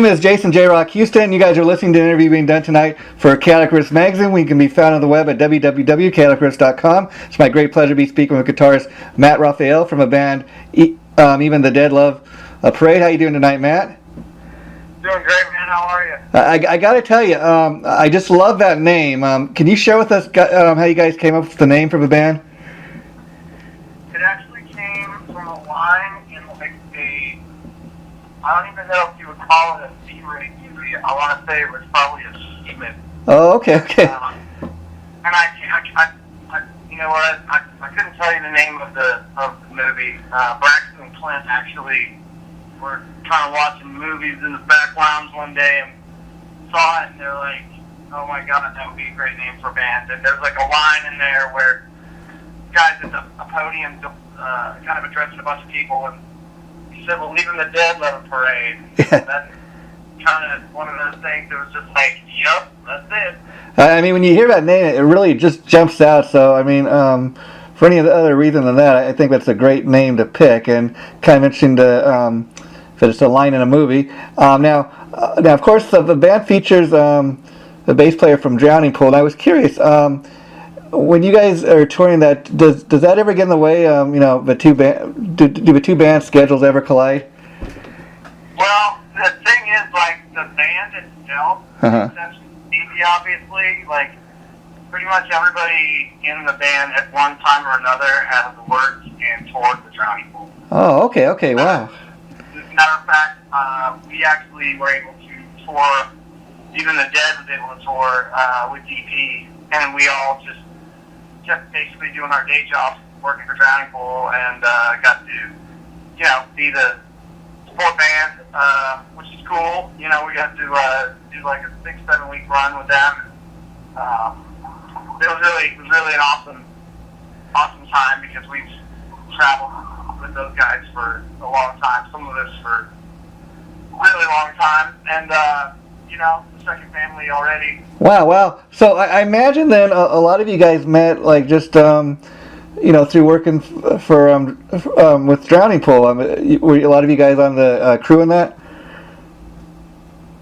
is Jason J. Rock Houston. You guys are listening to an interview being done tonight for Guitarist magazine. We can be found on the web at www.guitarist.com. It's my great pleasure to be speaking with guitarist Matt Raffaele from a band Even the Dead Love Parade. How you doing tonight, Matt? Doing great, man. How are you? I got to tell you, I just love that name. Can you share with us how you guys came up with the name for the band? It actually came from a line in like I don't even know if you would call it a C-rate movie. I want to say it was probably a seaman. Oh, okay. And I you know what? I couldn't tell you the name of the movie. Braxton and Clint actually were kind of watching movies in the back lounge one day and saw it, and they're like, "Oh my God, that would be a great name for a band." And there's like a line in there where guys at a podium kind of addressing a bunch of people, and he said, "Well, Even the Dead Love Parade." Yeah. That's kind of one of those things that was just like, "Yep, that's it." I mean, when you hear that name, it really just jumps out. So, I mean, for any other reason than that, I think that's a great name to pick, and kind of interesting to that it's a line in a movie. Now, of course, the band features the bass player from Drowning Pool. And I was curious, when you guys are touring, that does that ever get in the way? Do the two band schedules ever collide? Well, the thing is, like, the band itself, exception Stevie, obviously, like, pretty much everybody in the band at one time or another has worked and toured the Drowning Pool. Oh, okay, wow. As a matter of fact, we actually were able to tour, Even the Dead was able to tour with DP, and we all just kept basically doing our day jobs, working for Drowning Pool, and got to, be the support band, which is cool. We got to do like a 6-7 week run with them. It was really an awesome time, because we've traveled with those guys for a long time. Some of us for a really long time, and the second family already. Wow. So I imagine then a lot of you guys met like just through working for with Drowning Pool. Were a lot of you guys on the crew in that?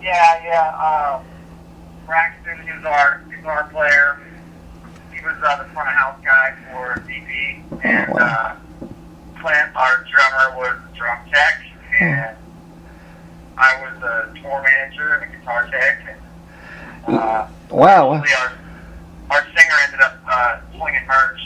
Yeah. Braxton, who's our guitar player, he was the front of house guy for DP, and Clint, our drummer, was drum tech, and I was a tour manager and a guitar tech. Wow. Our singer ended up slinging merch,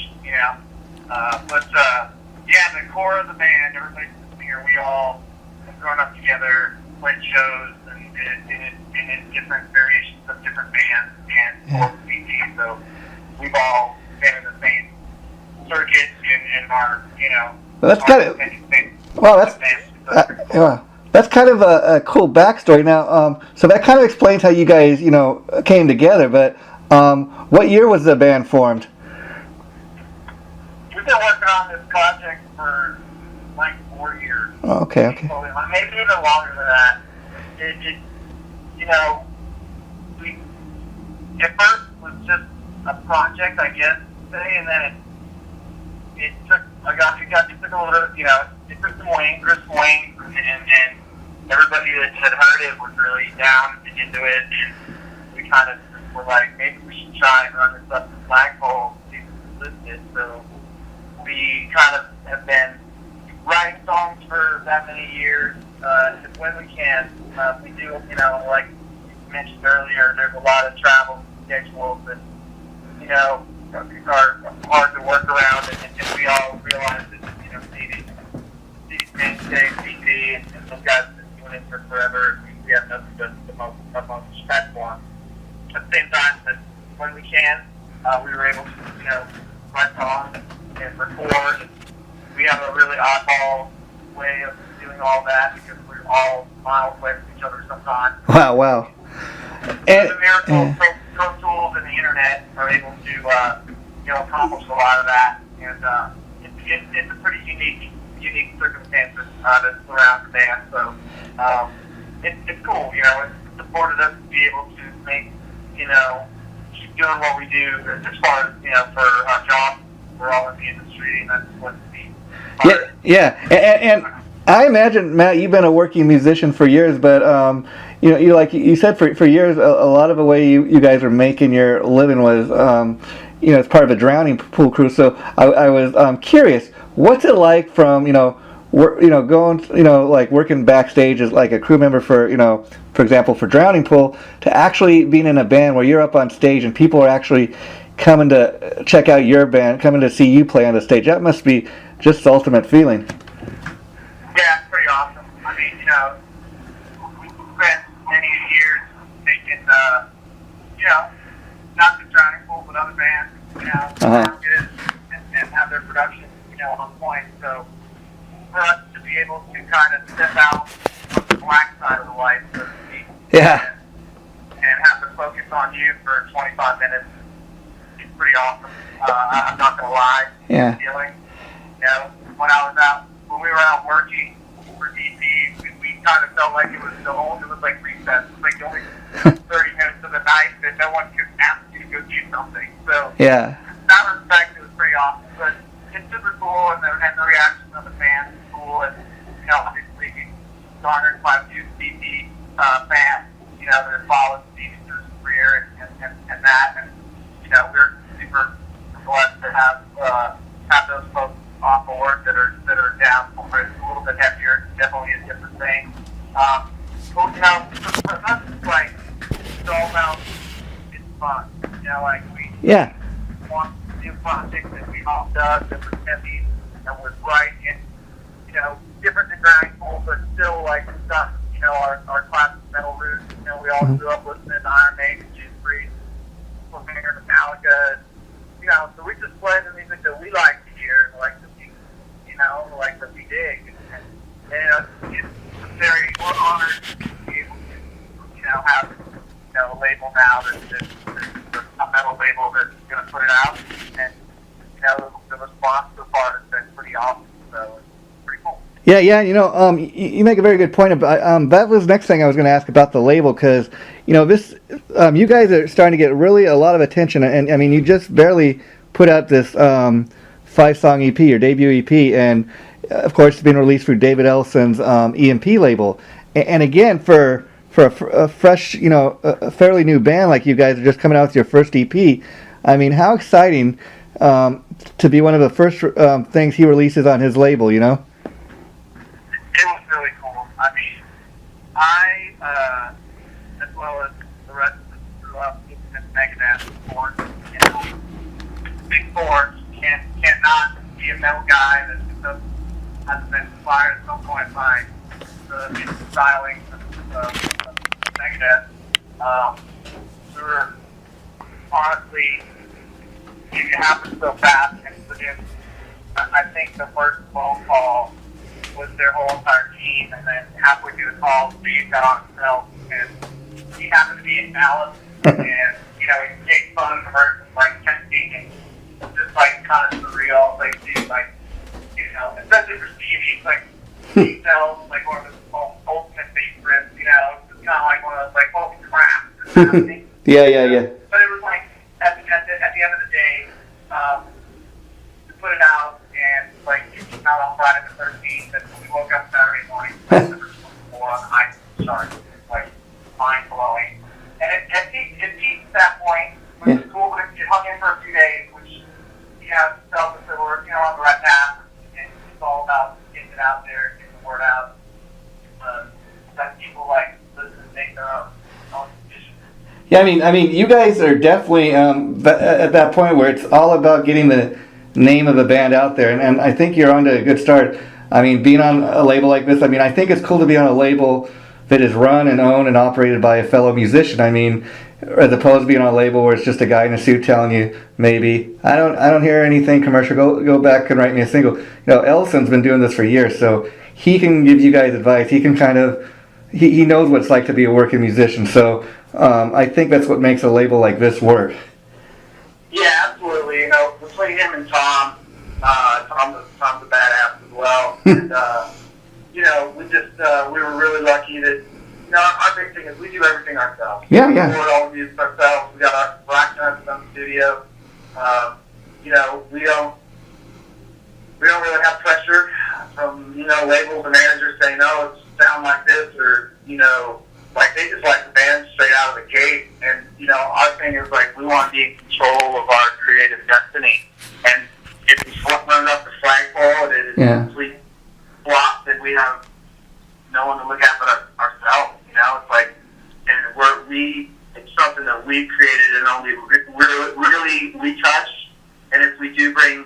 the core of the band, everybody's here. We all have grown up together, played shows, and in different variations of different bands and DP. So we've all been in the same circuit in our, That's kind of that's kind of a cool backstory. Now, so that kind of explains how you guys, came together. But what year was the band formed? We've been working on this project for like 4 years. Oh, okay. Maybe even longer than that. We at first was just a project, I guess, and then it took a little, it took some wings, and everybody that had heard it was really down and into it, and we kind of were like, maybe we should try and run this up the flagpole, see if it's listed. So we kind of have been writing songs for that many years. When we can, we do, like you mentioned earlier, there's a lot of travel schedules that, are hard to work around, and we all realize that, these mainstays, DP, and those guys have been doing it for forever. We have nothing but the most respect for them. At the same time, that when we can, we were able to, write songs and record. We have a really oddball way of doing all that, because we're all miles away from each other sometimes. Wow. And the miracle Pro Tools and the internet are able to, accomplish a lot of that, and it's a pretty unique circumstances that surround the band. So it's cool, it's supported us to be able to make, keep doing what we do as far as, for our job. We're all in the industry, and that's what it's Yeah. And I imagine, Matt, you've been a working musician for years, but you like you said for years, a lot of the way you guys were making your living was, as part of a drowning pool crew. So I was curious, what's it like from going like working backstage as like a crew member for example for drowning pool to actually being in a band where you're up on stage and people are actually coming to check out your band, coming to see you play on the stage. That must be just the ultimate feeling. Yeah, it's pretty awesome. I mean, we spent many years making, not just Drowning Pool, but other bands, sound good and have their production, on point. So for us to be able to kind of step out on the black side of the light, so to speak, Yeah. and have to focus on you for 25 minutes, it's pretty awesome. I'm not going to lie. Yeah. Feeling, when we were out working for DP, we kind of felt like it was like recess. It was like the only 30 minutes of the night that no one could ask you to go do something. So Yeah. in that respect, it was pretty awesome. But it's super cool, and the reaction of the fans is cool. And obviously, we garnered quite a few DP fans, that have followed Steve through his career and that. And we're super blessed to have those folks on board that are down for it. It's a little bit heavier, definitely a different thing. But for us, it's like it's all about it's fun. Like we want to do projects that we all done that was heavy and was right and different than Drowning Pool, but still like we've got our classic metal roots. We all grew up listening to Iron Maiden, Judas Priest, Slayer, Metallica. So we just play the music that we like to hear, like that we dig. And it's very, we're honored to be able to, have, a label now that's a metal label that's going to put it out. And, the response so far has been pretty awesome. So it's pretty cool. Yeah, you make a very good point about that was the next thing I was going to ask about the label because this you guys are starting to get really a lot of attention and I mean you just barely put out this 5-song EP, your debut EP, and of course it's been released through David Ellison's EMP label. And again for a fresh a fairly new band like you guys are just coming out with your first EP. I mean how exciting to be one of the first things he releases on his label. It was really cool. I mean, as well as the rest of us grew up in Megadeth, of course, Big Four cannot be a metal guy that hasn't been inspired at some point by the styling of Megadeth. We were honestly, it happened so fast, and within, I think the first phone call was their whole entire team, and then halfway through the call, Steve got on himself, and he happened to be in Dallas, and, he made fun of her, like, tempting, and just, like, kind of surreal, like, dude, like, especially for Steve, he's, like, he sells, like, one of his ultimate favorites, it's just kind of like one of those, like, holy crap, Yeah. But it was, like, at the end of the day, to put it out, and like it came out on Friday the 13th, and we woke up Saturday morning, September 24 on the iTunes chart, like mind blowing. And it peaked at that point, which was cool, but it hung in for a few days, which felt that we're on the right path, and it's all about getting it out there, getting the word out, that people like listen and make their own decisions. Yeah, I mean, you guys are definitely at that point where it's all about getting the name of the band out there, and I think you're on to a good start. I mean, being on a label like this, I mean, I think it's cool to be on a label that is run and owned and operated by a fellow musician. I mean, as opposed to being on a label where it's just a guy in a suit telling you, maybe, I don't hear anything commercial, go back and write me a single. Ellison's been doing this for years, so he can give you guys advice. He can he knows what it's like to be a working musician, so I think that's what makes a label like this work. Yeah, absolutely. Between him and Tom, Tom's a badass as well. And, we were really lucky that, our big thing is we do everything ourselves. Yeah. We record all the music ourselves. We got our Black Nuts on the studio. We don't really have pressure from, labels and managers saying, oh, it's sound like this, or, like they just like the band straight out of the gate. And our thing is like we want to be in control of our creative destiny. And if we run up the flagpole, it is complete flop, then we have no one to look at but ourselves. It's like, and it's something that we created and only really we touch. And if we do bring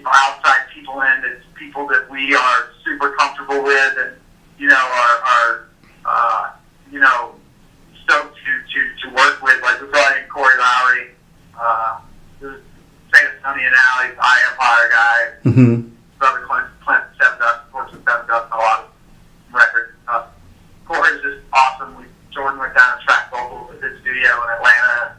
outside people in, it's people that we are super comfortable with, and are stoked to work with. Like we brought in Corey Lowry, who's St. Antonio now. He's an eye Empire guy. Mm-hmm. Brother Clint Seven Dust, works with Seven Dust on a lot of records. Corey's just awesome. Jordan went down and track vocals at his studio in Atlanta.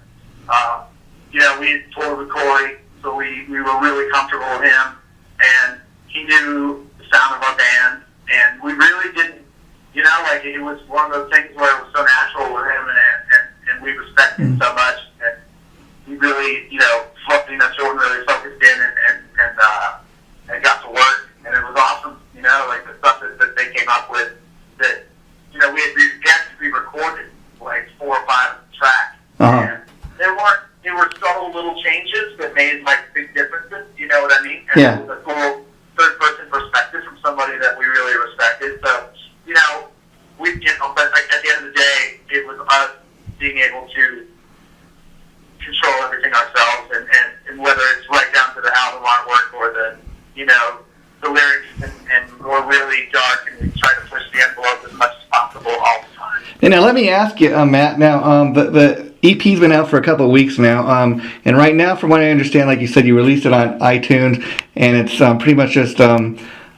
We toured with Corey, so we were really comfortable with him, and he knew the sound of our band, and we really didn't, it was one of those things where it was so natural with him, and we respect him so much, and he really, Jordan really focused in and got to work, and it was awesome, like the stuff that they came up with, that, we had re-recorded like 4 or 5 tracks, and there were subtle little changes that made like big differences, you know what I mean? And it was a cool third-person perspective from somebody that we really respected. So, but like, at the end of the day, it was us being able to control everything ourselves, and whether it's right down to the album artwork or the lyrics, and we're really dark, and we try to push the envelope as much as possible all the time. And now let me ask you, Matt. Now, the EP's been out for a couple of weeks now, and right now, from what I understand, like you said, you released it on iTunes, and it's pretty much just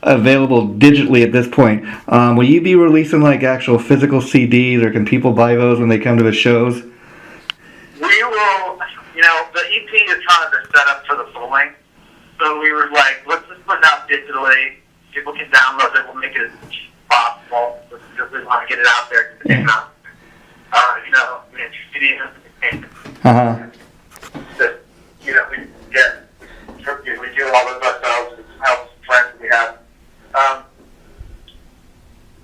available digitally at this point. Will you be releasing like actual physical CDs, or can people buy those when they come to the shows? We will. The EP is kind of the setup for the full length. So we were like, let's just put it out digitally. People can download it. We'll make it as cheap as possible. Because we want to get it out there. We have studios. We do all those ourselves. It helps friends we have.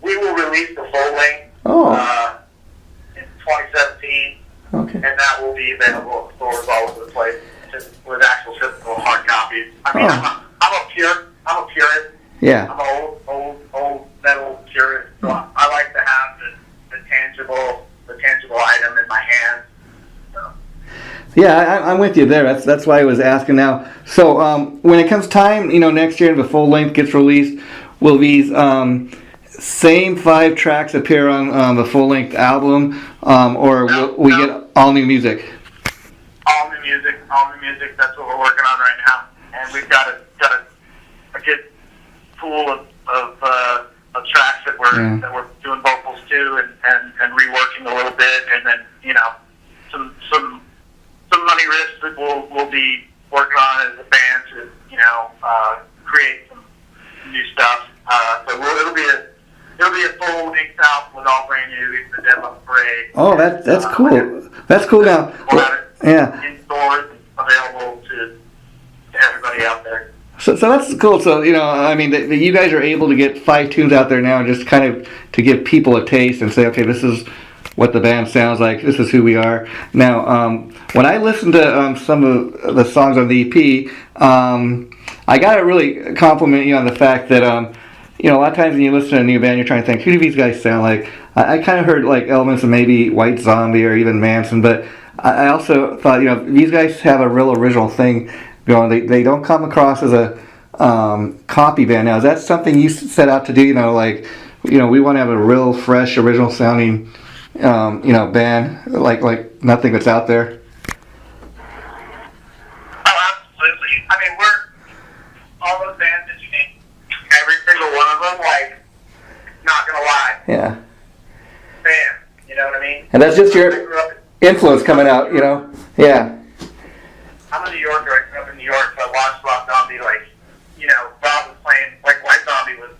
We will release the full length in 2017. Okay. And that will be available in stores all over the place, just with actual physical hard copies. I mean, I'm a purist. Yeah. I'm an old metal purist. So I like to have the tangible item in my hand. So. Yeah, I'm with you there. That's why I was asking now. So when it comes time, next year, the full length gets released, will these same 5 tracks appear on the full length album, or will we get all new music? All new music. That's what we're working on right now, and we've got a good pool of tracks that we're doing vocals to and reworking a little bit, and then some money riffs that we'll be working on as a band to create some new stuff. So it'll be a full length out with all brand new, the demo parade. Oh, that's cool. That's cool now. We'll have it in stores, available to everybody out there. So that's cool. So you guys are able to get 5 tunes out there now, just kind of to give people a taste and say, okay, this is what the band sounds like. This is who we are. Now, when I listened to some of the songs on the EP, I got to really compliment you on the fact that a lot of times when you listen to a new band, you're trying to think, who do these guys sound like? I kind of heard like elements of maybe White Zombie or even Manson, but I also thought, these guys have a real original thing going. They don't come across as a copy band. Now, is that something you set out to do? We want to have a real fresh, original sounding, band like nothing that's out there. Oh, absolutely. I mean, we're all those bands that you name, every single one of them, like, not gonna lie. Yeah. Band, you know what I mean? And that's just your influence coming out, Yeah. I'm a New Yorker. I grew up in New York, so I watched Rob Zombie, Rob was playing, like, White Zombie was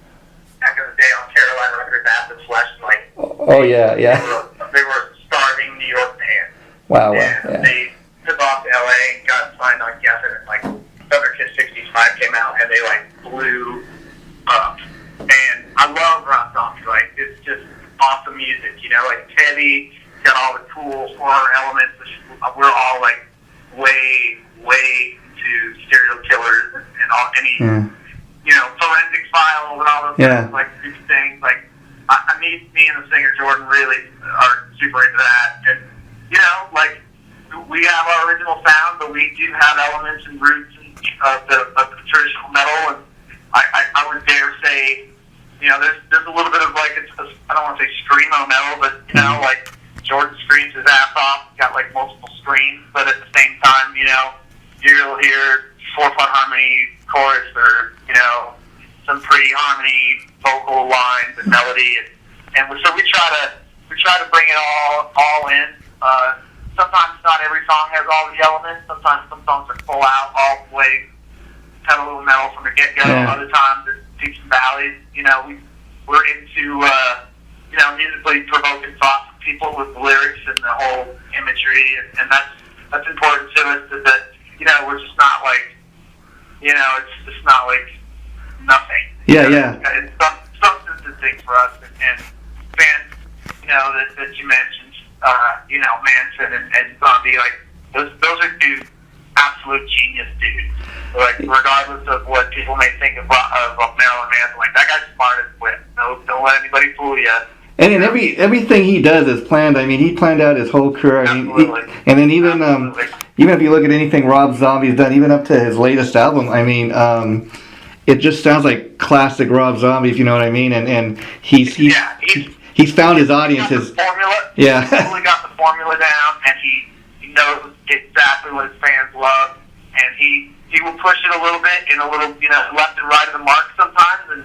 back in the day on Carolina Records, Acid Flesh, and, like, oh, yeah. They were starving New York bands. Wow. And they took off to LA and got signed on Geffen, and, like, Thunder Kiss 65 came out, and they, blew up. And I love Rob Zombie. It's just awesome music, you know, like Teddy got all the cool horror elements. We're all like way into serial killers and all you know, forensic files and all those kinds of, like, creepy things. Like, me and the singer Jordan really are super into that. And, you know, like, we have our original sound, but we do have elements and roots of the traditional metal. And I would dare say, you know, there's a little bit of, like, I don't want to say screamo metal, but, you know, like, Jordan screams his ass off, got, like, multiple screams, but at the same time, you know, you'll hear 4/4 harmony chorus or, you know, some pretty harmony vocal lines and melody, and so we try to bring it all in. Sometimes not every song has all the elements. Sometimes some songs are full out all the way, pedal to the metal from the get go. Yeah. Other times it's peaks and valleys. You know, we're into you know, musically provoking thoughts for people with the lyrics and the whole imagery, and that's important to us. That you know, we're just not like, you know, it's just not like nothing. Yeah, you know, yeah. It's substantive things for us, and bands, you know, that you mentioned, you know, Manson and Zombie, like those are two absolute genius dudes. Like, regardless of what people may think of Marilyn Manson, like, that guy's smart as wit. Don't let anybody fool you. And everything he does is planned. I mean, he planned out his whole career. I mean, Absolutely. and then even if you look at anything Rob Zombie's done, even up to his latest album, I mean, it just sounds like classic Rob Zombie, if you know what I mean. And he's found his audience. He's got the formula. Yeah. He's totally got the formula down, and he knows exactly what his fans love, and he will push it a little bit in a little, you know, left and right of the mark sometimes, and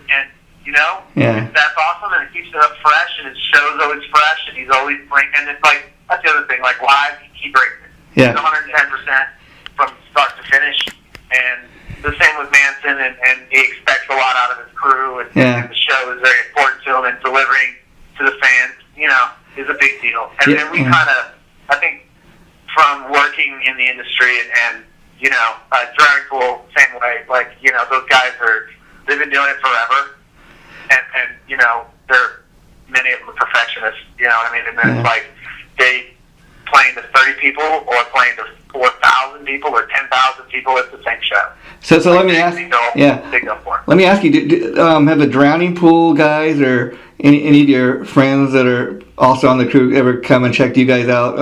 you know, that's awesome, and it keeps it up fresh, and his show's always fresh, and he's always and it's like, that's the other thing, like, live, he breaks it. Yeah. He's 110% from start to finish, and the same with Manson, and he expects a lot out of his crew, and the show is very important to him, and delivering to the fans, you know, is a big deal. And then we kind of, I think, from working in the industry, and you know, Drowning Pool, same way, like, you know, those guys they've been doing it forever, and you know, many of them are perfectionists, you know what I mean, and then it's like, they playing to 30 people, or playing to 4,000 people, or 10,000 people, it's the same show. So let me ask, let me ask you, have the Drowning Pool guys or any of your friends that are also on the crew ever come and checked you guys out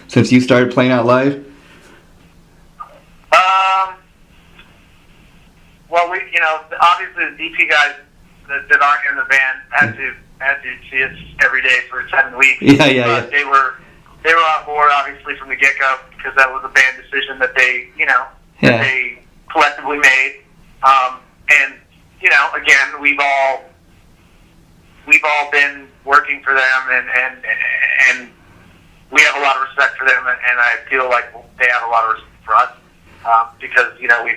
since you started playing out live? Well, we, you know, obviously the DP guys that aren't in the band had to see us every day for 7 weeks. Yeah. They were on board, obviously, from the get-go, because that was a band decision that they, you know, that they collectively made. And, you know, again, we've all been working for them, and we have a lot of respect for them, and I feel like they have a lot of respect for us, because, you know,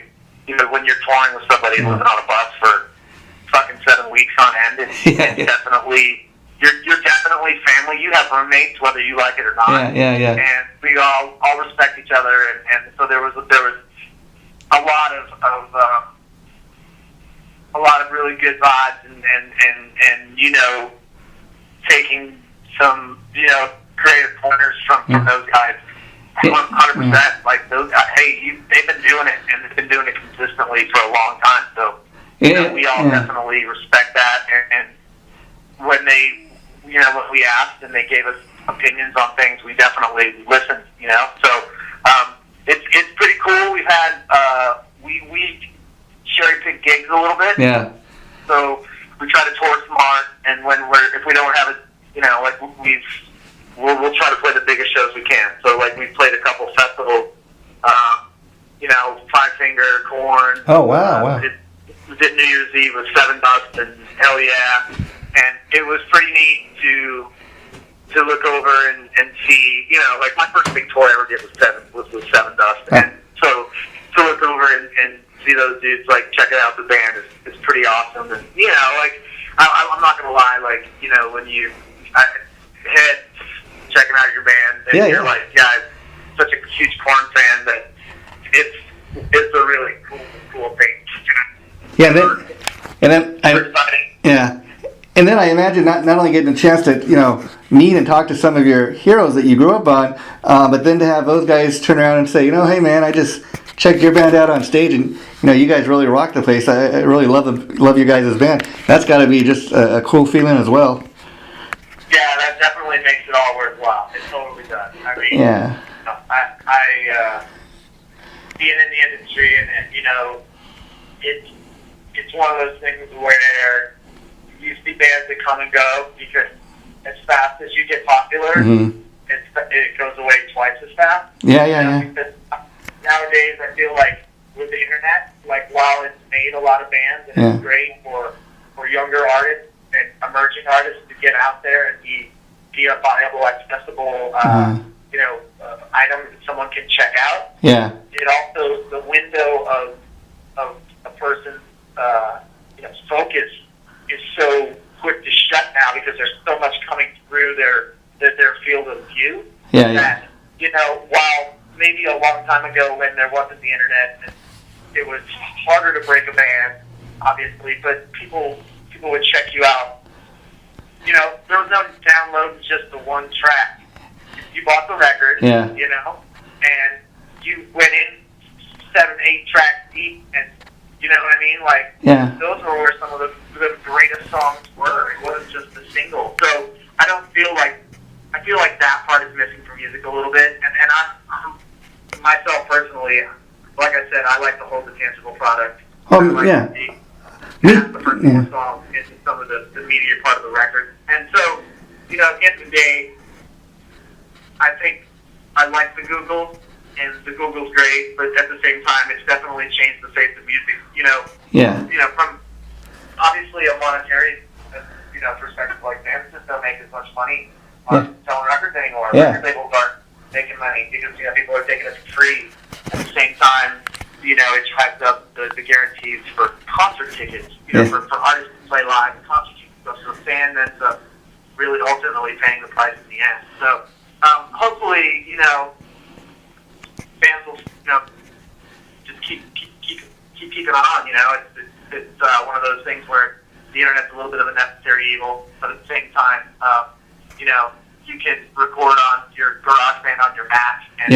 when you're touring with somebody and living on a bus for fucking 7 weeks on end, it's definitely, you're definitely family. You have roommates, whether you like it or not. Yeah. And we all respect each other, and so there was a lot of really good vibes, and you know, taking some, you know, creative pointers from those guys. 100%. Like, those guys, they've been doing it, and they've been doing it consistently for a long time. So, you know, we all definitely respect that. And when when we asked and they gave us opinions on things, we definitely listened. You know, so it's pretty cool. We've had we cherry pick gigs a little bit. Yeah. So we try to tour smart, and if we don't have it, you know, like we'll try to play the biggest shows we can. So, like, we've played a couple festivals, you know, Five Finger, Korn. Oh, wow. Did New Year's Eve with Seven Dust, and hell yeah. And it was pretty neat to look over and see, you know, like, my first big tour I ever did was with Seven Dust. And so to look over and see those dudes, like, check it out, the band is pretty awesome. And, you know, like, I'm not going to lie, like, you know, when you head checking out your band, and you're like, guys, such a huge Korn fan that it's a really cool thing. Yeah, and then And then I imagine not only getting a chance to, meet and talk to some of your heroes that you grew up on, but then to have those guys turn around and say, hey man, I just checked your band out on stage, and you guys really rock the place. I really love you guys as band. That's got to be just a cool feeling as well. Yeah, that definitely makes it all worthwhile. It totally does. I mean, yeah. I being in the industry, and it's one of those things where you see bands that come and go because as fast as you get popular, it goes away twice as fast. Yeah. Because nowadays, I feel like with the internet, like while it's made a lot of bands and it's great for younger artists and emerging artists to get out there and be a viable, accessible, item that someone can check out. Yeah. It also, the window of a person's focus is so quick to shut now because there's so much coming through their field of view. Yeah. That, while maybe a long time ago when there wasn't the internet, it was harder to break a band, obviously, but people would check you out. There was no download, just the one track. You bought the record, and you went in 7-8 tracks deep, and you know what I mean? Like, those were where some of the greatest songs were. It wasn't just the single. So I feel like that part is missing from music a little bit. And I'm myself personally, like I said, I like to hold the tangible product. To see the first four songs into some of the media part of the record. And so, at the end of the day, I think I like the Google, and the Google's great, but at the same time, it's definitely changed the face of music. From obviously a monetary, perspective, like bands just don't make as much money on selling records anymore. Record labels aren't making money because people are taking it for free. At the same time, it drives up the guarantees for concert tickets. For artists to play live, and concert tickets. So the fan ends up really ultimately paying the price in the end. So hopefully, fans will, just keep keeping on. It's one of those things where the internet's a little bit of a necessary evil, but at the same time, you can record on your GarageBand on your Mac, and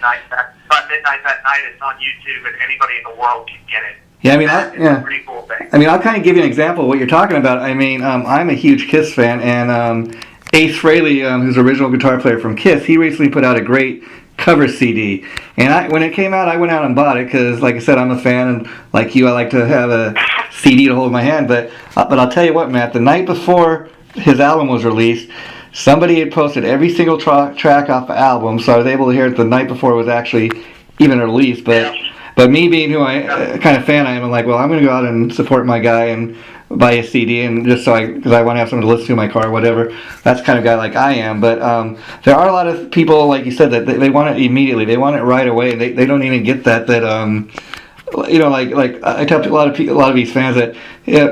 by midnight that night, it's on YouTube, and anybody in the world can get it. Yeah, I mean, it's a pretty cool thing. I mean, I'll kind of give you an example of what you're talking about. I mean, I'm a huge Kiss fan, and Ace Frehley, who's the original guitar player from Kiss, he recently put out a great cover CD. And when it came out, I went out and bought it because, like I said, I'm a fan, and like you, I like to have a CD to hold in my hand. But I'll tell you what, Matt, the night before his album was released, somebody had posted every single track off the album, so I was able to hear it the night before it was actually even released. But me being who kind of fan I am, I'm like, well, I'm going to go out and support my guy and buy a CD, and just because I want to have something to listen to in my car or whatever. That's the kind of guy like I am. But there are a lot of people, like you said, that they want it immediately. They want it right away. They don't even get that like I tell a lot of these fans that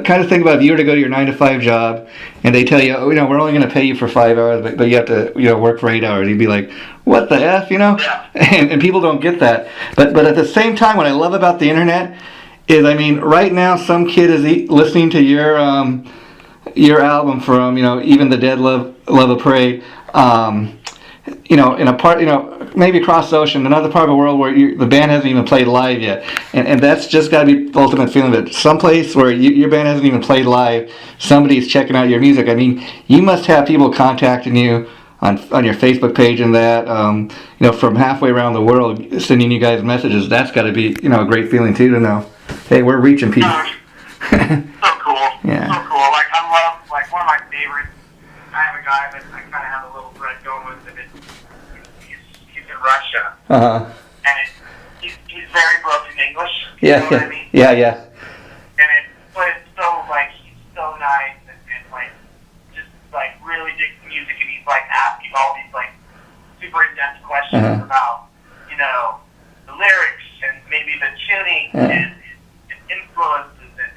kind of think about if you were to go to your 9-to-5 job and they tell you, we're only going to pay you for 5 hours, but you have to work for 8 hours. You'd be like, what the F, Yeah. And people don't get that. But at the same time, what I love about the internet is, I mean, right now some kid is listening to your album from Even the Dead Love a Parade. In a part, maybe across the ocean, another part of the world where the band hasn't even played live yet, and that's just got to be the ultimate feeling of it. Someplace where your band hasn't even played live, somebody's checking out your music. I mean, you must have people contacting you on your Facebook page and that, from halfway around the world, sending you guys messages. That's got to be, a great feeling too, to know, hey, we're reaching people. So cool. Yeah. So cool. I love, one of my favorites. I have a guy that I kind of have a little thread going with, and he's in Russia. Uh-huh. And he's very broken English. Yeah. You know what I mean? Yeah. But it's so, he's so nice and just, really digs the music, and he's, asking all these, super in-depth questions about, the lyrics and maybe the tuning and influences and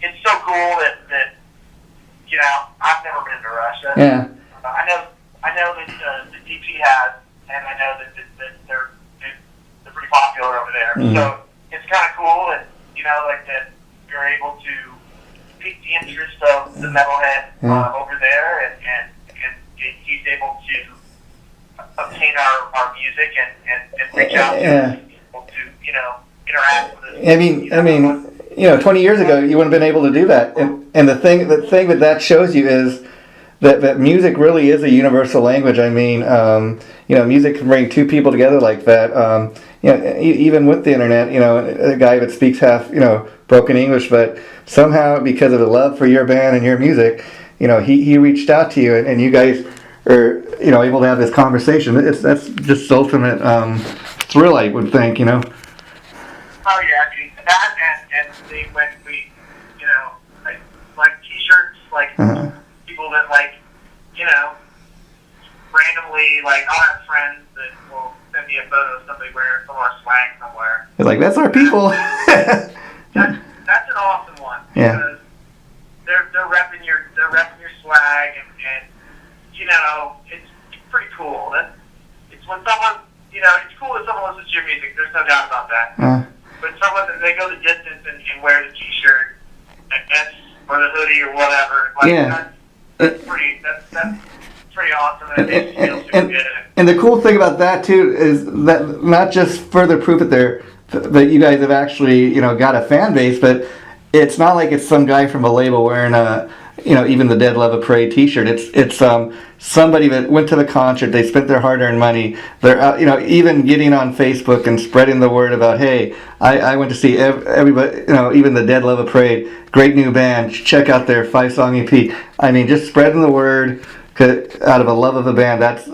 it's so cool that I've never been to Russia. Yeah. I know that the DP has, and I know that they're pretty popular over there. Mm-hmm. So it's kind of cool that that you're able to piqued the interest of the metalhead over there, and he's able to obtain our music and reach out to people to, interact with us. I mean, 20 years ago, you wouldn't have been able to do that. And the thing that shows you is that music really is a universal language. I mean, music can bring two people together like that. Even with the internet, a guy that speaks half, broken English, but somehow because of the love for your band and your music, he reached out to you, and you guys are, able to have this conversation. That's just the ultimate thrill, I would think, Oh yeah, I mean, that and when we, like T-shirts, like people that randomly, I'll have friends that will send me a photo of somebody wearing some of our swag somewhere. It's like, that's our people. That's an awesome one. Yeah. Because they're repping your swag, and it's pretty cool. It's when someone, it's cool that someone listens to your music. There's no doubt about that. But someone that they go the distance and wear the T-shirt or the hoodie or whatever, that's pretty awesome. And it makes you feel super good. And the cool thing about that too is that not just further proof that you guys have actually got a fan base, but it's not like it's some guy from a label wearing a even the Dead Love a Parade T-shirt. It's somebody that went to the concert. They spent their hard-earned money. They're out, even getting on Facebook and spreading the word about, hey, I went to see everybody. Even the Dead Love a Parade, great new band. Check out their 5-song EP. I mean, just spreading the word out of a love of the band. That's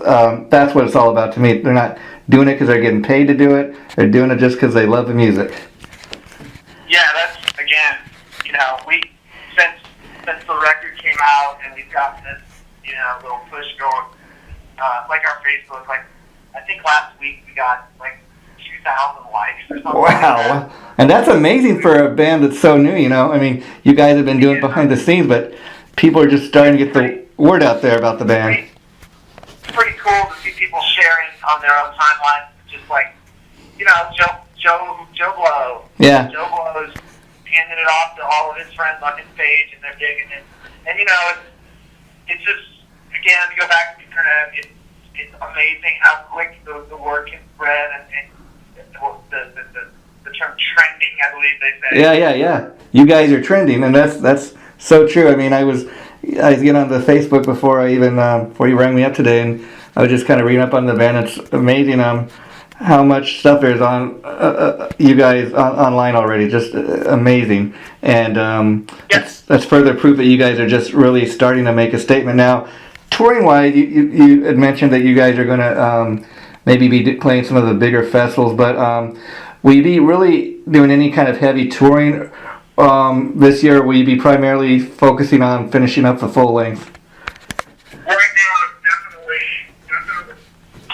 what it's all about to me. They're not doing it because they're getting paid to do it. They're doing it just because they love the music. Yeah, that's again. We since the record came out, and we've got this, little push going, like our Facebook, I think last week we got 2,000 likes or something. Wow. Like that. And that's amazing for a band that's so new, I mean, you guys have been doing it behind the scenes, but people are just starting to get the word out there about the band. It's pretty cool to see people sharing on their own timelines, just Joe Blow. Yeah. Joe Blow's handing it off to all of his friends on his page, and they're digging it. And it's just, again, to go back to the internet, it's amazing how quick the word can spread, and the term trending, I believe they say. Yeah. You guys are trending, and that's so true. I mean, I was getting on the Facebook before you rang me up today, and I was just kind of reading up on the band. It's amazing how much stuff there's on you guys online already. Just amazing, and Yes. that's further proof that you guys are just really starting to make a statement now. Touring wise, you had mentioned that you guys are going to maybe be playing some of the bigger festivals, but will you be really doing any kind of heavy touring this year? Or will you be primarily focusing on finishing up the full length? Right now, definitely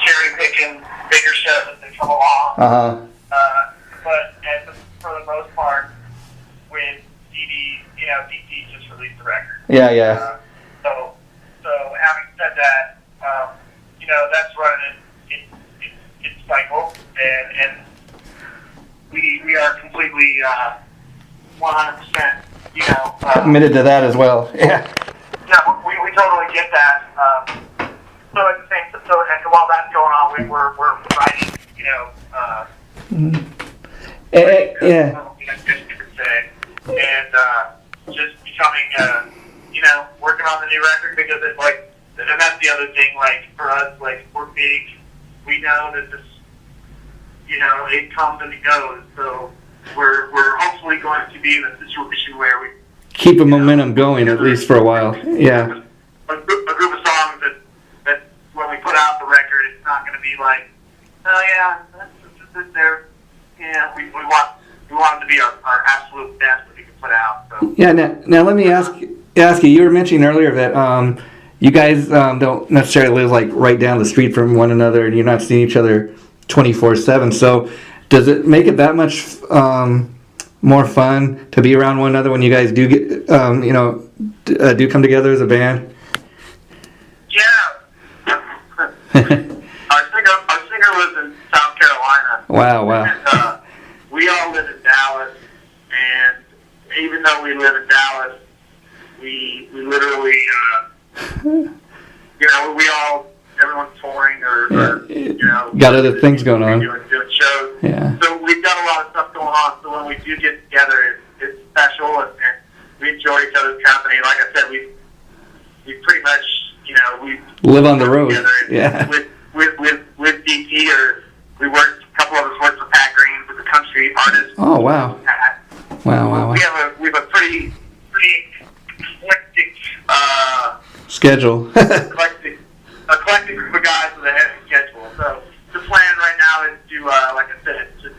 cherry picking bigger shows as they come along. But for the most part, with CD, DT just released the record. Yeah. So having said that, that's running its cycle, and we are completely 100%, committed to that as well. Yeah. Yeah, we totally get that. So at the same, and while that's going on, we're writing, Yeah. And just becoming, working on the new record, because it's and that's the other thing, for us, we're big. We know that this, it comes and it goes. So we're hopefully going to be in a situation where we Keep the momentum going at least for a while. Yeah. A group of songs that when we put out the record, it's not going to be like, oh yeah, that's there. Yeah, we want it to be our absolute best that we can put out. So. Yeah. Now let me ask you. You were mentioning earlier that you guys don't necessarily live right down the street from one another, and you're not seeing each other 24/7. So, does it make it that much more fun to be around one another when you guys do get do come together as a band? Yeah. Our singer lives in South Carolina. Wow. And, we all live in Dallas, and even though we live in Dallas, or got other things going on. Doing shows. Yeah. So we've got a lot of stuff going on. So when we do get together, it's special, and we enjoy each other's company. Like I said, we pretty much we live on the road. Together. Yeah. With DT, or we worked. A couple of us worked for Pat Green, with the country artist. Oh wow. Wow. We have a pretty eclectic schedule. eclectic group of guys with a heavy schedule. So the plan right now is to, like I said, just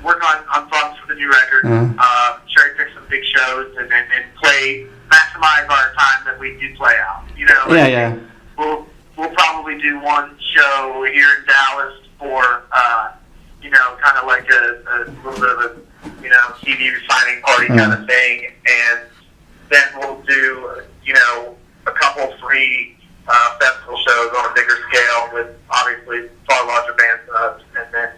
work on songs for the new record, cherry pick some big shows, and maximize our time that we do play out. Yeah. We'll probably do one show here in Dallas for kind of like a little bit of a CD signing party kind of thing, and then we'll do a couple free festival shows on a bigger scale with obviously far larger bands than us, and then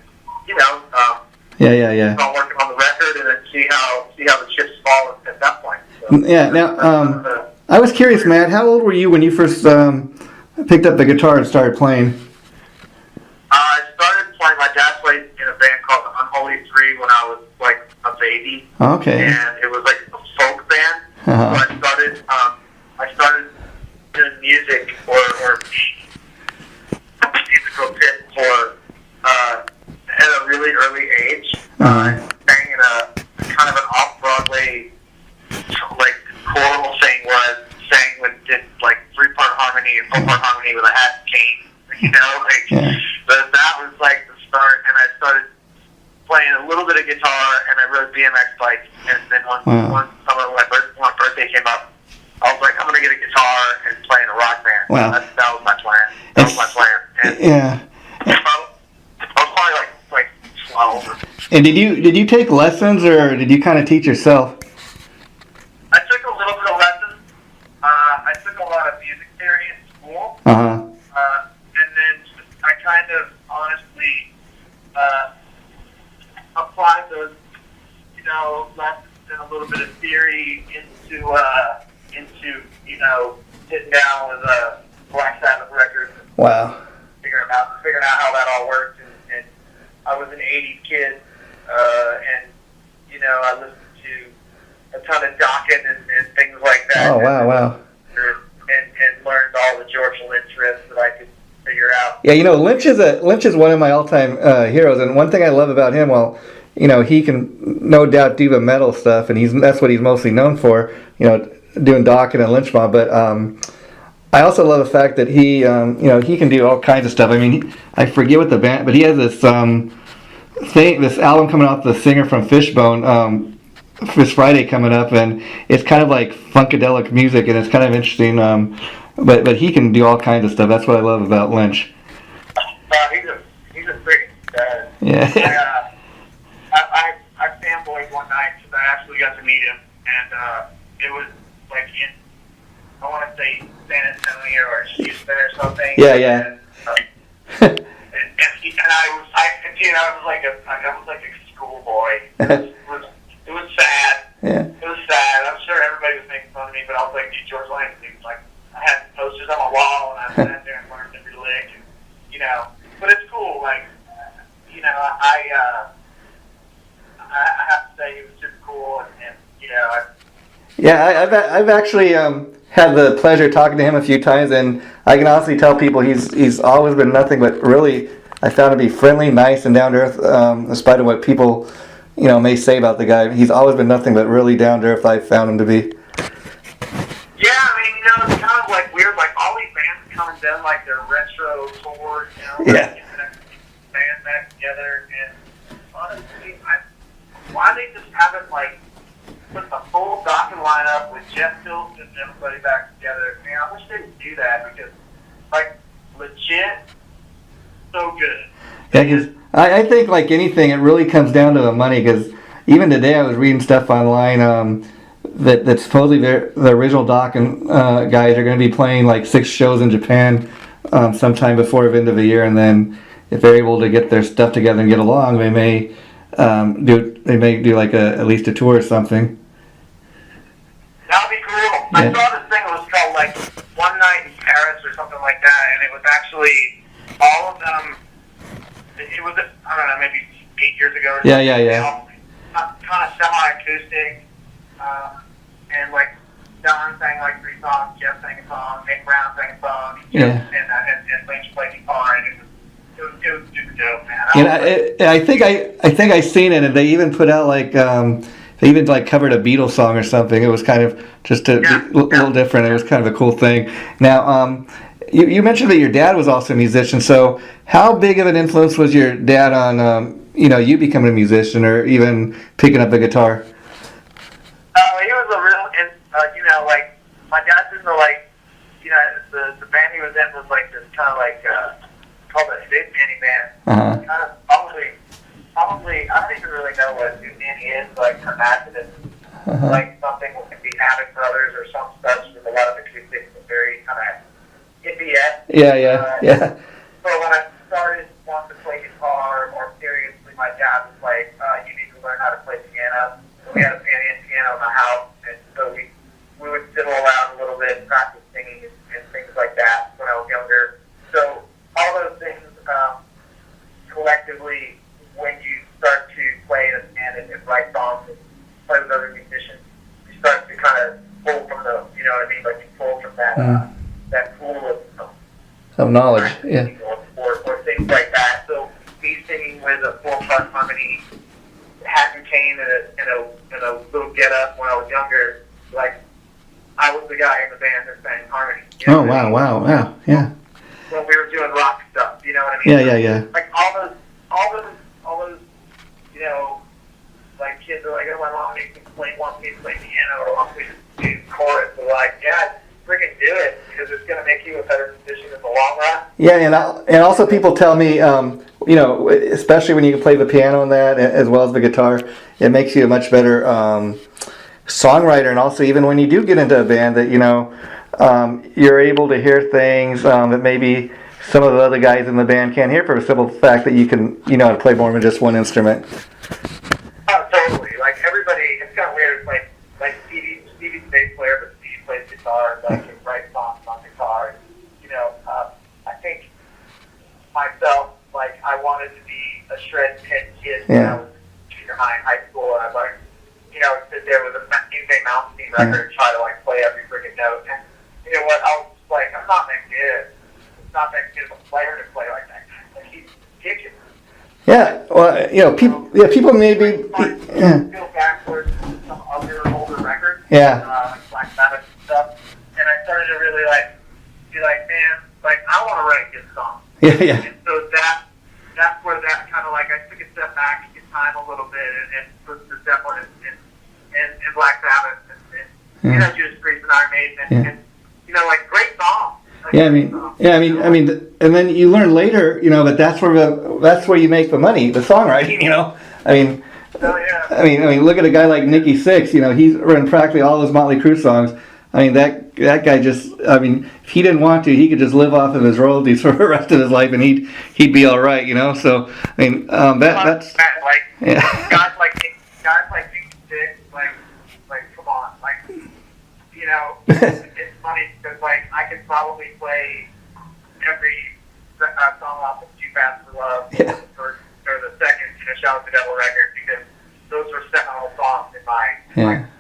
start working on the record, and then see how the chips fall at that point. So, Now I was curious, Matt, how old were you when you first picked up the guitar and started playing? I started playing. My dad played in a band called the Unholy Three when I was like a baby. Okay. And it was like a folk band. Uh-huh. So I started doing music or musical pit for at a really early age. I sang in a kind of an off-Broadway like choral thing where I sang with did like 3-part harmony and 4-part harmony with a hat and cane. But that was like the start, and I started playing a little bit of guitar, and I rode BMX bikes, and then one summer when my birthday came up, I was like, I'm going to get a guitar and play in a rock band. Wow. That was my plan. And I was probably like 12. And did you take lessons, or did you kind of teach yourself? I took a little bit of lessons. I took a lot of music theory in school. And then I kind of honestly applied those, lessons and a little bit of theory into sitting down with a Black Sabbath record. Wow. Figuring out how that all worked. And I was an 80s kid, and I listened to a ton of Dokken and things like that. Oh wow. And learned all the George Lynch riffs that I could figure out. Yeah, Lynch is one of my all-time heroes, and one thing I love about him, he can no doubt do the metal stuff, and that's what he's mostly known for, doing Dokken and Lynch Mob. But I also love the fact that he can do all kinds of stuff. I mean, I forget what the band, but he has this this album coming out, the singer from Fishbone. This Friday coming up, and it's kind of like funkadelic music, and it's kind of interesting. But he can do all kinds of stuff. That's what I love about Lynch. He's a freaking stud. Yeah. I fanboyed one night because I actually got to meet him, and it was like in, I want to say San Antonio or Houston or something. Yeah. And I was like a schoolboy. It was sad. Yeah. It was sad. I'm sure everybody was making fun of me, but I was like, dude, George Lynch. Like, I had posters on my wall, and I sat there and learned every lick. And, but it's cool. Like, I have to say he was super cool, and Yeah, I've actually had the pleasure of talking to him a few times, and I can honestly tell people he's always been nothing but really, I found to be friendly, nice, and down to earth, in spite of what people may say about the guy. He's always been nothing but really down to earth. I found him to be. Yeah, I mean, it's kind of like weird. Like all these bands come and done like their retro tours, Yeah. Bands back together, and honestly, why they just haven't like put the full Dokken lineup with Jeff Pilson and everybody back together? Man, I wish they would do that because, like, legit, so good. Yeah, because I think like anything, it really comes down to the money. Because even today, I was reading stuff online that supposedly the original Dokken guys are going to be playing like 6 shows in Japan sometime before the end of the year, and then if they're able to get their stuff together and get along, they may do like at least a tour or something. That would be cool. Yeah. I saw this thing that was called like One Night in Guitarist or something like that, and it was actually all of them. It was, I don't know, maybe 8 years ago or something. Yeah. Kind of semi-acoustic, and like Don sang like 3 songs, Jeff sang a song, Nick Brown sang a song, and Lynch played guitar, and it was super dope, man. I think I seen it, and they even put out like they even like covered a Beatles song or something. It was kind of just a little different. It was kind of a cool thing. Now, you mentioned that your dad was also a musician. So, how big of an influence was your dad on you becoming a musician or even picking up a guitar? He was a real, like my dad's in the band he was in was like this kind of like called a Big Nanny band. Uh-huh. Kind of probably I don't even really know what Big Nanny is, like imagine it's like something with the Abbott Brothers or some such with a lot of acoustics and very kind of hippie-esque. Yeah. So when I started wanting to play guitar more seriously, my dad was like, you need to learn how to play piano. So we had a piano in the house, and so we would fiddle around a little bit, practice singing and things like that when I was younger. So all those things collectively, when you start to play in a band and write songs and play with other musicians, you start to kind of pull from the, you know what I mean? Like you pull from that that pool of knowledge, yeah. Or things like that. So me singing with a 4-part harmony, hat and cane and a little get up when I was younger, like I was the guy in the band that sang harmony. You know Wow, yeah. When we were doing rock stuff, you know what I mean? Yeah. Like all those, like kids are like, oh, my mom wants me to play piano or wants me to do chorus. They're like, yeah, freaking do it because it's going to make you a better musician in the long run. Yeah, and also people tell me, especially when you can play the piano and that, as well as the guitar, it makes you a much better songwriter. And also, even when you do get into a band, that you're able to hear things that maybe some of the other guys in the band can't hear, for the simple fact that you can, how to play more than just one instrument. Oh, totally. Like everybody, it's kind of weird. Like Stevie's a bass player, but Stevie plays guitar. Like he writes songs on guitar. I think myself, like I wanted to be a shred head kid when I was junior high and high school, and I like, sit there with a Tuesday Mountain Team record and try to like play every freaking note. And you know what? I was like, I'm not that good. It's not that good of a player to play like that. Like he's ridiculous. Yeah, well, people maybe Go backwards to some other older records. Like Black Sabbath and stuff. And I started to really be like, man, like I want to write this song. Yeah. And so that's where that kind of like I took a step back in time a little bit and put the Zeppelin and Black Sabbath and Judas Priest and Iron Maiden and like great songs. I mean, and then you learn later, that that's where you make the money, the songwriting, I mean, look at a guy like Nicky Sixx, he's written practically all those Motley Crue songs. I mean, that guy just, if he didn't want to, he could just live off of his royalties for the rest of his life, and he'd be all right, So, that's guys like Nicky Sixx, like come on, it's funny because I could probably play every song off of Too Fast for Love or the second Shout at the Devil record because those were seminal songs in my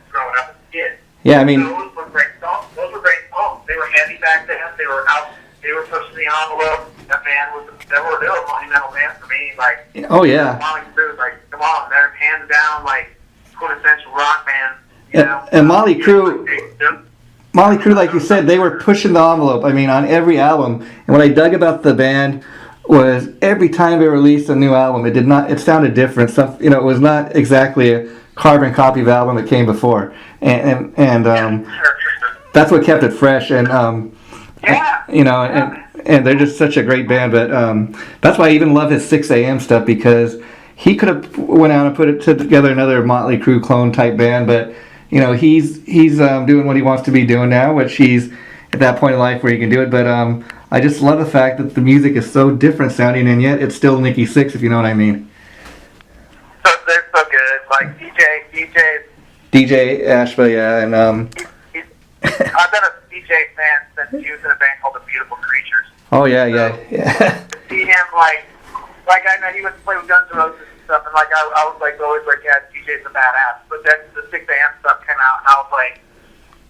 growing up as a kid. Yeah, I mean, those were great songs. They were heavy back then. They were out. They were pushing the envelope. That band they were a monumental band for me. Motley Crue, come on, they're hands down quintessential rock band. And Motley Crue, like you said, they were pushing the envelope. I mean, on every album. And what I dug about the band was every time they released a new album, it sounded different. It was not exactly a carbon copy of the album that came before. And that's what kept it fresh. And and they're just such a great band. But that's why I even love his 6 a.m. stuff, because he could have went out and put together another Motley Crue clone type band, but he's doing what he wants to be doing now, which he's at that point in life where he can do it. But I just love the fact that the music is so different sounding, and yet it's still Nicky Sixx, if you know what I mean. So they're so good, DJ DJ Ashba, yeah, and I've been DJ fan since he was in a band called the Beautiful Creatures. Oh yeah. To see him like I know he would play with Guns N' Roses and stuff, and like I was like always like, yeah, DJ's a badass. But then the 6 AM stuff came out, and I was like,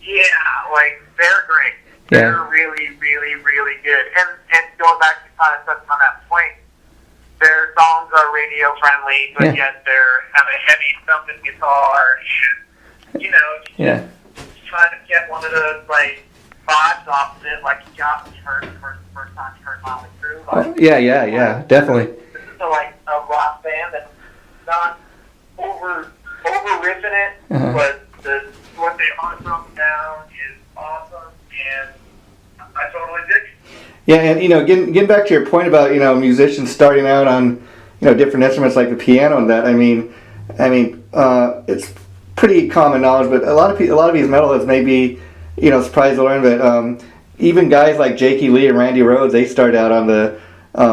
yeah, like they're great. Yeah. They're really, really, really good. And going back to kind of touching on that point, their songs are radio friendly, but yet they're have a heavy thumping guitar, and you know, trying to get one of those like vibes off of it, like you got when you heard the first time you heard Motley Crue. Like, yeah, definitely. This is a rock band that's not over riffing it, but what they are throwing down is awesome, and I totally dig it. Yeah, and getting back to your point about musicians starting out on different instruments like the piano and that. I mean, it's pretty common knowledge, but a lot of these metalheads may be surprised to learn that even guys like Jakey Lee and Randy Rhoads, they started out on the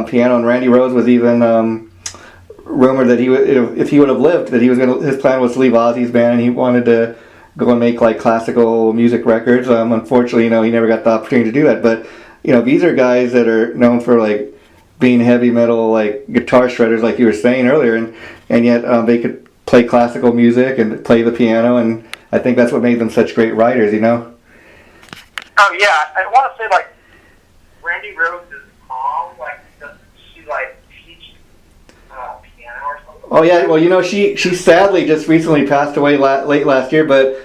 piano, and Randy Rhoads was even rumored that he would, if he would have lived, that his plan was to leave Ozzy's band and he wanted to go and make like classical music records. Unfortunately, he never got the opportunity to do that. But these are guys that are known for like being heavy metal, like guitar shredders, like you were saying earlier, and yet they could play classical music and play the piano, and I think that's what made them such great writers. Oh yeah, I want to say like Randy Rhoads' mom, like does she like teach piano or something? Oh yeah, well she sadly just recently passed away late last year, but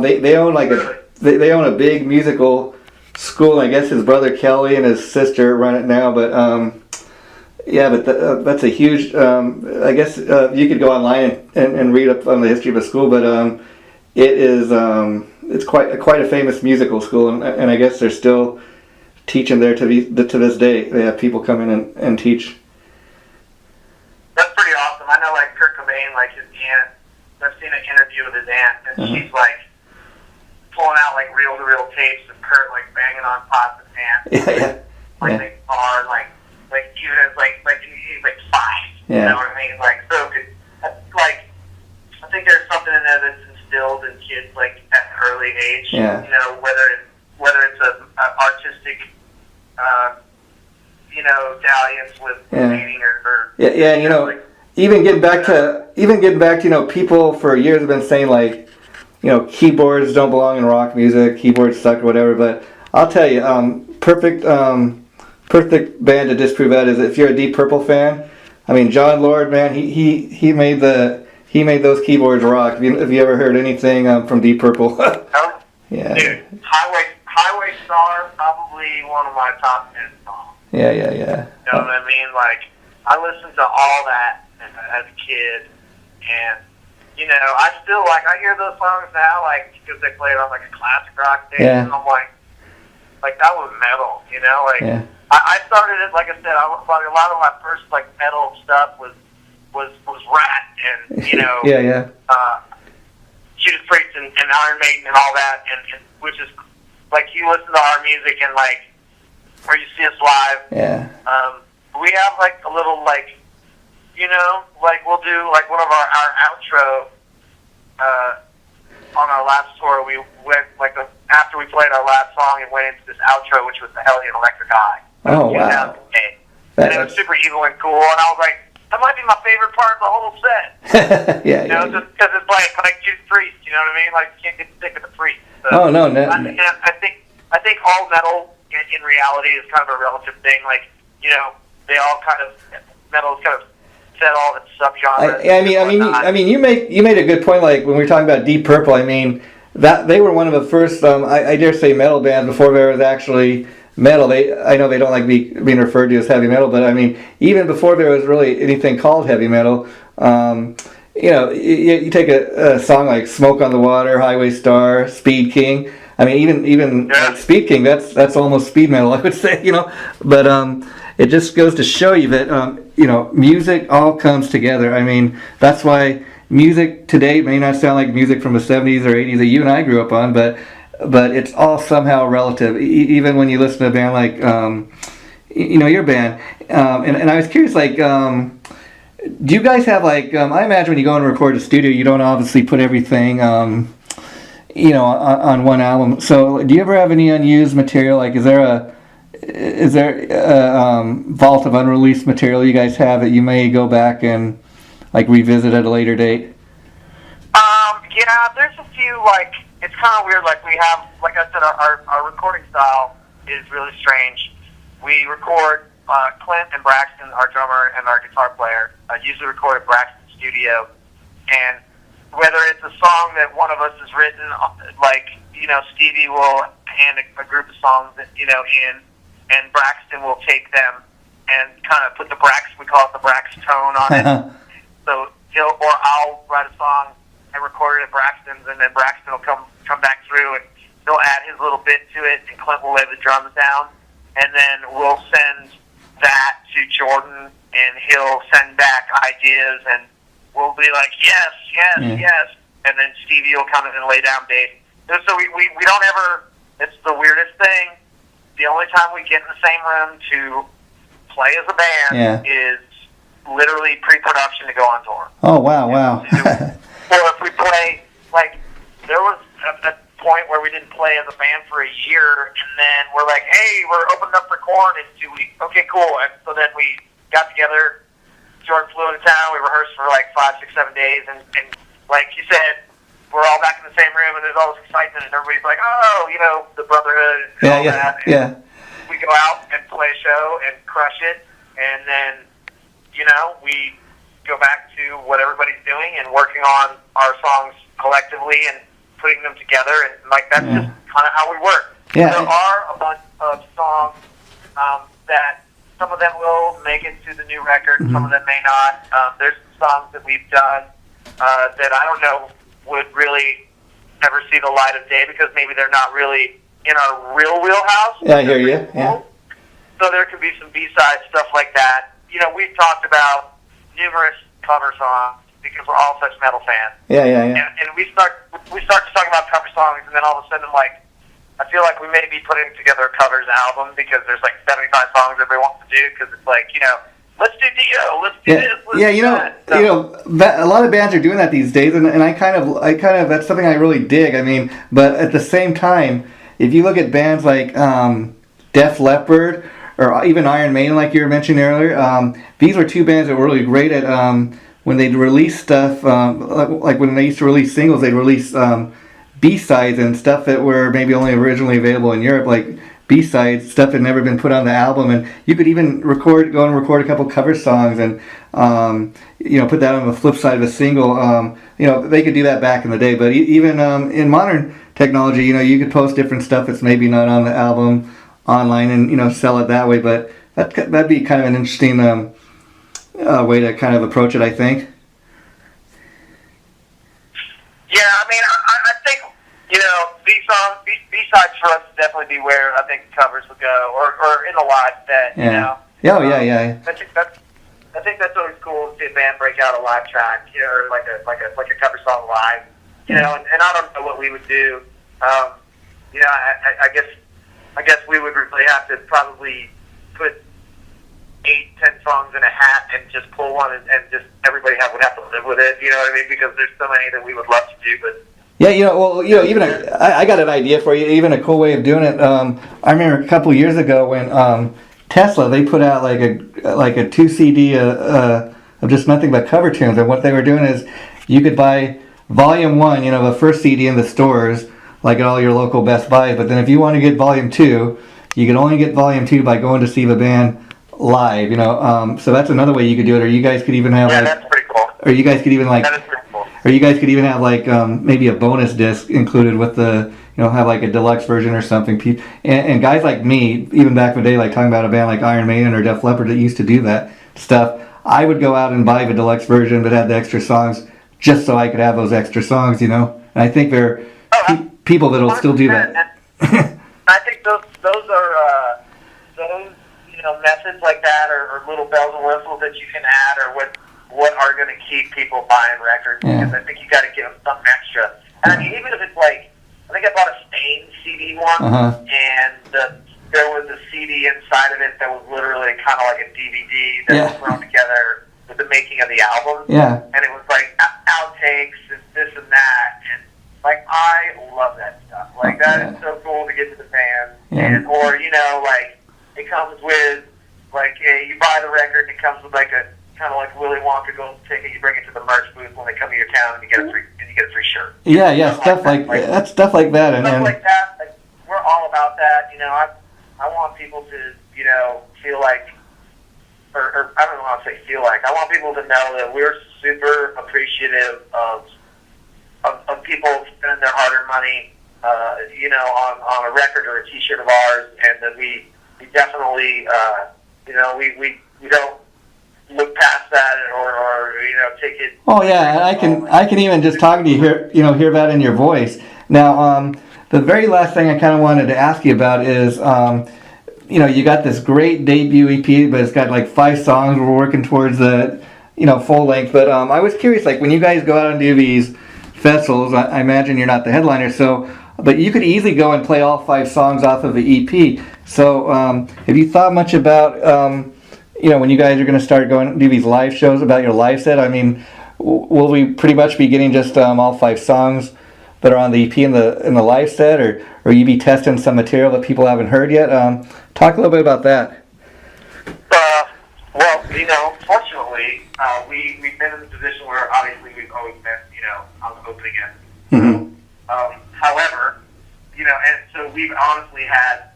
they own like they own a big musical school. I guess his brother Kelly and his sister run it now, but that's a huge. I guess you could go online and read up on the history of the school, but it is it's quite a famous musical school, and I guess they're still teaching there to this day. They have people come in and teach. That's pretty awesome. I know like Kurt Cobain, like his aunt. I've seen an interview with his aunt, and she's like pulling out like reel-to-reel tapes of Kurt like banging on pots and pans, like the guitar, like even as like he's like 5. You know what I mean? Like so good. Like I think there's something in there that's instilled in kids like at an early age. Yeah. Whether it's a artistic dalliance with painting or even getting back to people for years have been saying like keyboards don't belong in rock music, keyboards suck or whatever, but I'll tell you, perfect band to disprove that is if you're a Deep Purple fan. I mean, John Lord, man, he made those keyboards rock. Have you ever heard anything from Deep Purple? Yeah. Dude, Highway Star, probably one of my top 10 songs. Yeah. You know what I mean? Like, I listened to all that as a kid, and I still I hear those songs now, like because they play it on like a classic rock station. And I'm like that was metal, I started it, like I said, a lot of my first like metal stuff was Rat and Judas Priest and Iron Maiden and all that, and which is like you listen to our music and like or you see us live. Yeah. We have like a little like we'll do like one of our outro on our last tour. We went like after we played our last song and went into this outro, which was the Hellion Electric Eye. Oh wow! And it was super evil and cool, and I was like, that might be my favorite part of the whole set. Just because it's like Judas Priest. You know what I mean? Like you can't get sick of the Priest. So, no. I think all metal in reality is kind of a relative thing. Like they all kind of metal is kind of set all its subgenres. I mean, you made a good point. Like when we were talking about Deep Purple, I mean that they were one of the first, I dare say, metal bands before there was actually metal. I know they don't like being referred to as heavy metal, but I mean even before there was really anything called heavy metal. You take a song like Smoke on the Water, Highway Star, Speed King. I mean even like Speed King, that's almost speed metal, I would say. But it just goes to show you that music all comes together. I mean that's why music today may not sound like music from the 70s or 80s that you and I grew up on, but it's all somehow relative. Even when you listen to a band like your band, and I was curious, like, do you guys have like I imagine when you go and record a studio, you don't obviously put everything on one album. So do you ever have any unused material? Like, is there a vault of unreleased material you guys have that you may go back and like revisit at a later date? Yeah, there's a few, like, it's kind of weird, like we have, like I said, our recording style is really strange. We record, Clint and Braxton, our drummer and our guitar player, usually record at Braxton's studio, and whether it's a song that one of us has written, like, Stevie will hand a group of songs, in, and Braxton will take them and kind of put we call it the Brax tone on it. So I'll write a song and record it at Braxton's, and then Braxton will come back through and he'll add his little bit to it, and Clint will lay the drums down, and then we'll send that to Jordan, and he'll send back ideas, and we'll be like, yes, and then Stevie will come in and lay down bass. So we don't ever, it's the weirdest thing, the only time we get in the same room to play as a band is literally pre-production to go on tour. Oh, wow. Or if we play, like, there was a point where we didn't play as a band for a year, and then we're like, hey, we're opening up for Korn in 2 weeks. Okay, cool. And so then we got together, Jordan flew into town, we rehearsed for like 5, 6, 7 days, and like you said, we're all back in the same room, and there's all this excitement, and everybody's like, oh, the brotherhood and all that. And we go out and play a show and crush it, and then, we go back to what everybody's doing and working on our songs collectively and putting them together, and like that's just kind of how we work. There are a bunch of songs that some of them will make it to the new record, some of them may not. There's songs that we've done that I don't know would really never see the light of day because maybe they're not really in our real wheelhouse. Yeah, I hear you. Yeah. So there could be some B-side stuff like that. We've talked about numerous cover songs because we're all such metal fans. Yeah. And we start to talk about cover songs, and then all of a sudden, like, I feel like we may be putting together a covers album because there's like 75 songs everybody wants to do because it's like, let's do Dio, let's do this, let's do that. A lot of bands are doing that these days, and I kind of that's something I really dig. I mean, but at the same time, if you look at bands like Def Leppard or even Iron Maiden, like you were mentioning earlier, these were two bands that were really great at when they'd release stuff, like when they used to release singles, they'd release B-sides and stuff that were maybe only originally available in Europe, like B-sides, stuff that had never been put on the album, and you could even go and record a couple cover songs and put that on the flip side of a single. They could do that back in the day, but even in modern technology, you could post different stuff that's maybe not on the album online and sell it that way. But that'd be kind of an interesting way to kind of approach it, I think. Yeah, I mean, I think B-sides for us would definitely be where I think covers would go, or in the live set. Yeah. I think that's always cool to see a band break out a live track, or like a cover song live, and I don't know what we would do. I guess we would really have to probably put 8-10 songs in a hat and just pull one, and just everybody would have to live with it. You know what I mean? Because there's so many that we would love to do, but. Yeah, even I got an idea for you. Even a cool way of doing it. I remember a couple years ago when Tesla, they put out like a 2 CD of just nothing but cover tunes, and what they were doing is you could buy Volume 1, the first CD in the stores, like at all your local Best Buy. But then if you want to get Volume 2, you can only get Volume 2 by going to see the band live. So that's another way you could do it. Or you guys could even have that's pretty cool. Or you guys could even that is pretty cool. Or you guys could even have like maybe a bonus disc included with the, have like a deluxe version or something. And guys like me, even back in the day, like talking about a band like Iron Maiden or Def Leppard that used to do that stuff, I would go out and buy the deluxe version that had the extra songs just so I could have those extra songs, And I think there are people that'll still do that. I think those are methods like that, or little bells and whistles that you can add, or what are going to keep people buying records, because I think you got to give them something extra. And I mean, even if it's like, I think I bought a Stain CD once, and there was a CD inside of it that was literally kind of like a DVD that was thrown together with the making of the album. Yeah. And it was like outtakes and this and that, and Like, I love that stuff. Like, that is so cool to get to the fans. And, or, you know, like, it comes with, like, you buy the record and it comes with, like, a, kind of like Willy Wonka golden ticket. You bring it to the merch booth when they come to your town and you get a free shirt. Yeah, stuff like that's stuff like that. Stuff like that. Like, we're all about that. You know, I want people to, you know, feel like, or I don't know how to say feel like. I want people to know that we're super appreciative of people spending their hard-earned money, you know, on a record or a T-shirt of ours, and that we definitely, you know, we don't look past that or you know, take it. Oh yeah, I can even just talking to you hear that in your voice. Now, the very last thing I kind of wanted to ask you about is, you know, you got this great debut EP, but it's got like 5 songs. We're working towards the, you know, full length. But I was curious, like when you guys go out and do these festivals, I imagine you're not the headliner, so but you could easily go and play all 5 songs off of the EP. So have you thought much about, you know, when you guys are going to start going and do these live shows, about your live set? I mean, will we pretty much be getting just all 5 songs that are on the EP in the live set, or you be testing some material that people haven't heard yet? Talk a little bit about that. Well, you know, fortunately, we've been in the position where obviously we've always been, you know, on the opening end. Mm-hmm. However, you know, and so we've honestly had,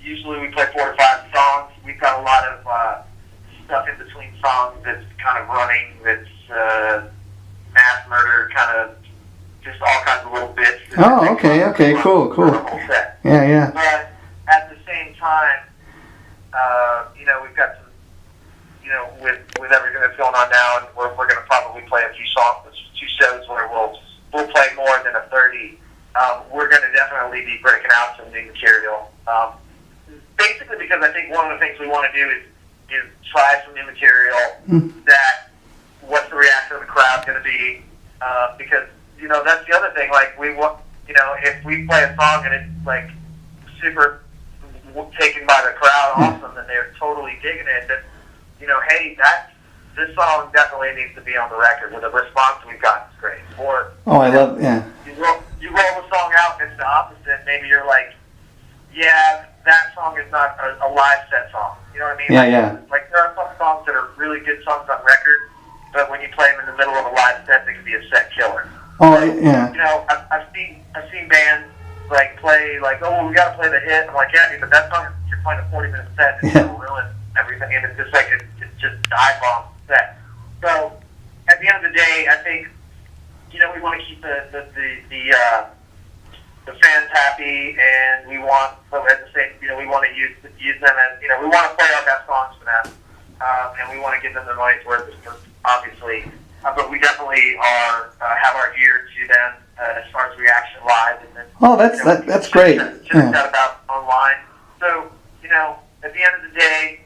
usually we play 4 to 5 songs. We've got a lot of stuff in between songs that's kind of running, that's mass murder, kind of just all kinds of little bits. Oh, okay, cool. Yeah. But at the same time, you know, we've got some, you know, with everything that's going on now, and we're going to probably play a few songs, 2 shows where we'll play more than a 30. We're going to definitely be breaking out some new material. Basically, because I think one of the things we want to do is try some new material. That what's the reaction of the crowd going to be? Because, you know, that's the other thing. Like, we want, you know, if we play a song and it's like super taken by the crowd, awesome, and they're totally digging it, then, you know, hey, this song definitely needs to be on the record. With the response we've gotten is great. Or you roll the song out and it's the opposite. Maybe you're like, yeah, that song is not a live set song. You know what I mean? Like there are some songs that are really good songs on record, but when you play them in the middle of a live set, they can be a set killer. Oh, yeah. You know, I've seen bands like play like, oh, we got to play the hit. I'm like, yeah, dude, but that song, you're playing a 40-minute set, it's going to ruin everything, and it's just like it's just dive bomb set. So at the end of the day, I think, you know, we want to keep the fans happy, and we want, so at the same, you know, we want to use them as, you know, we want to play our best songs for them, and we want to give them their money's worth, obviously. But we definitely are have our ear to them as far as reaction live, and then that's great. Just that about online. So, you know, at the end of the day,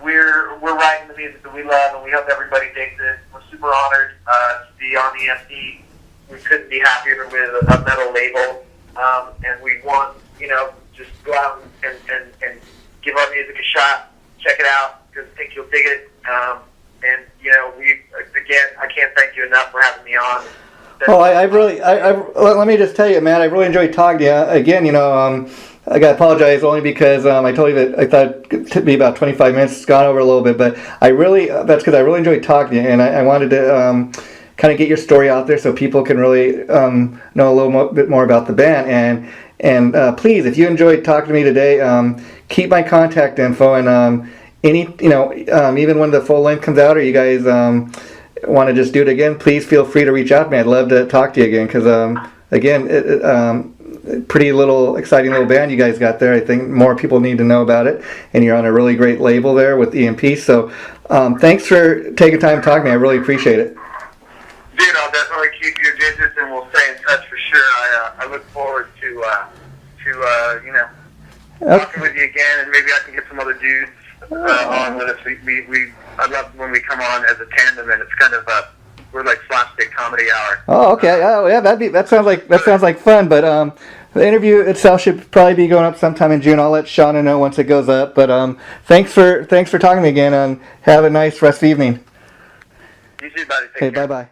we're writing the music that we love, and we hope everybody digs it. We're super honored to be on the EMP. We couldn't be happier with a metal label, and we want, you know, just go out and give our music a shot, check it out, because I think you'll dig it. And, you know, I can't thank you enough for having me on. Well, let me just tell you, man, I really enjoyed talking to you. Again, you know, I got to apologize only because I told you that I thought it took me about 25 minutes. It's gone over a little bit, but that's because I really enjoyed talking to you, and I wanted to kind of get your story out there so people can really know a little bit more about the band. And please, if you enjoyed talking to me today, keep my contact info, and even when the full length comes out, or you guys want to just do it again, please feel free to reach out to me. I'd love to talk to you again, because pretty little exciting little band you guys got there. I think more people need to know about it, and you're on a really great label there with EMP. So thanks for taking time to talk to me. I really appreciate it. Dude, I'll definitely keep your digits, and we'll stay in touch for sure. I look forward to talking with you again, and maybe I can get some other dudes on with us. I love when we come on as a tandem, and it's kind of we're like slapstick comedy hour. Oh, okay. Oh, yeah. That sounds like fun. But the interview itself should probably be going up sometime in June. I'll let Shauna know once it goes up. But thanks for talking to me again, and have a nice rest of the evening. You too, buddy. Okay. Bye bye.